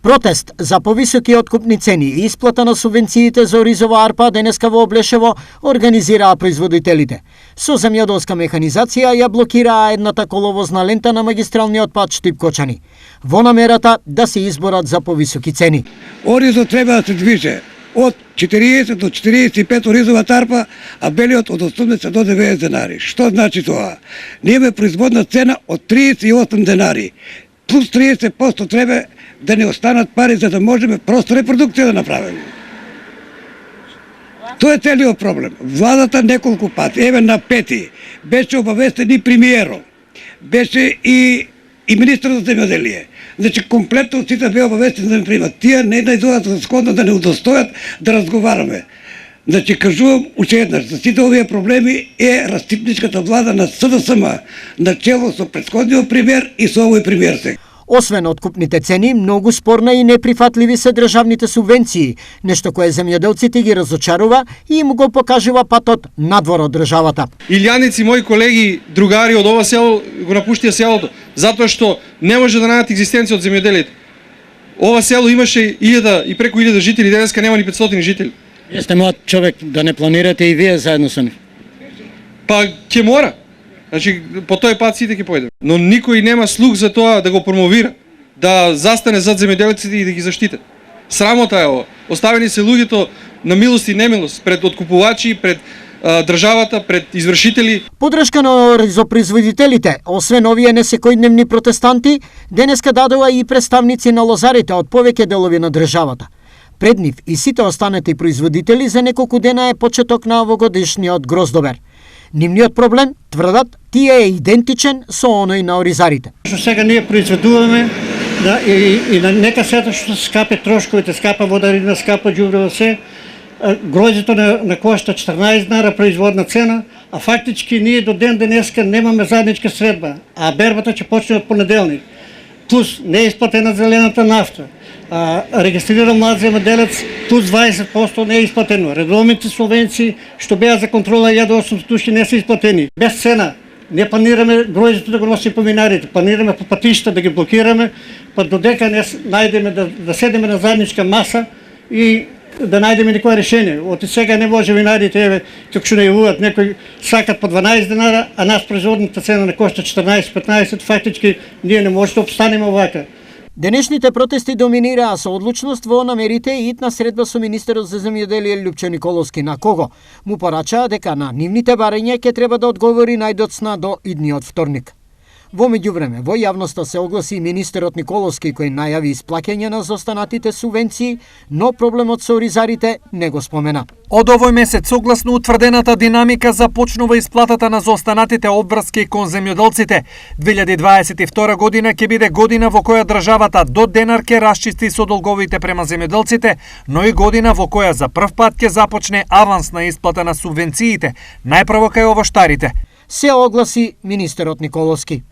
Протест за повисоки откупни цени и исплата на субвенциите за оризова арпа денеска во Облешево организираа производителите. Со земјоделска механизација ја блокираа едната коловозна лента на магистралниот пат Штип-Кочани, во намерата да се изборат за повисоки цени. Оризо треба да се движе од 40 до 45 оризова тарпа, а белиот од 80 до 90 денари. Што значи тоа? Ние имаме производна цена од 38 денари. Плюс 30% треба да не останат пари за да можеме просто репродукција да направиме. Тоа е целиот проблем. Владата неколку пати, еве на пети, беше обавестен и премиерот, беше и министерот за земјоделие. Значи комплетно сите беа обавестени да ме примат. Тие не најдоаат за сходно да не удостојат да разговараме. Значи кажувам уште еднаш, за сите овие проблеми е растипничката влада на СДСМ, начело со претходниот премиер и со овој премиер сега. Освен откупните цени, многу спорна и неприфатливи се државните субвенции, нешто кое земјоделците ги разочарува и им го покажува патот надвор од државата. Илјаници, мои колеги, другари од ова село го напуштија селото, затоа што не може да најдат екзистенција од земјоделието. Ова село имаше 1000 и преку 1000 жители, денеска нема ни 500 жители. Вие сте млад човек, да не планирате и вие заедно со нив? Па ќе мора. Значи, по тој пат сите ќе појдеме. Но никој нема слух за тоа да го промовира, да застане зад земјоделците и да ги заштите. Срамота е ова. Оставени се луѓето на милост и немилост пред откупувачи, пред државата, пред извршители. Подршка на оризопроизводителите, освен овие несекојдневни протестанти, денеска дадоа и представници на лозарите од повеќе делови на државата. Пред нив и сите останати производители за неколку дена е почеток на овогодишниот гроздобер. Нивниот проблем, тврдат, тие е идентичен со оној на оризарите. Што сега ние произведуваме и нека сето што скапе трошковите, скапа водарина, скапа ѓубрево се, гроздето на кошта 14 динара производна цена, а фактички ние до ден денеска немаме заедничка средба, а бербата ќе почне од понеделник. Плюс не е исплатена зелената нафта. Регистриран млад земјоделец плюс 20% не е исплатено. Редовните субвенции што беа за контрола 1800 души не се исплатени. Без цена. Не планираме гроздето да го носи по минарите, планираме по патишта да ги блокираме, па додека не најдеме да седеме на заедничка маса и да најдеме некое решение. Од сега не може винарите, еве, како што најавуваат, некои сакат по 12 динара, а нас производната цена на кошта 14-15, фактички ние не може да обстанеме овака. Денешните протести доминираа со одлучност во намерите и итна средба со министерот за земјоделие Лјупчо Николовски, на кого му порачаа дека на нивните барања ќе треба да одговори најдоцна до идниот вторник. Во меѓувреме, во јавноста се огласи и министерот Николовски кој најави исплаќање на зостанатите субвенции, но проблемот со оризарите не го спомена. Од овој месец, согласно утврдената динамика, започнува исплатата на зостанатите обврски кон земјоделците. 2022 година ќе биде година во која државата до денар ќе расчисти со долговите према земјоделците, но и година во која за прв пат ќе започне авансна исплата на субвенциите, најпрво кај овоштарите. Се огласи министерот Николовски.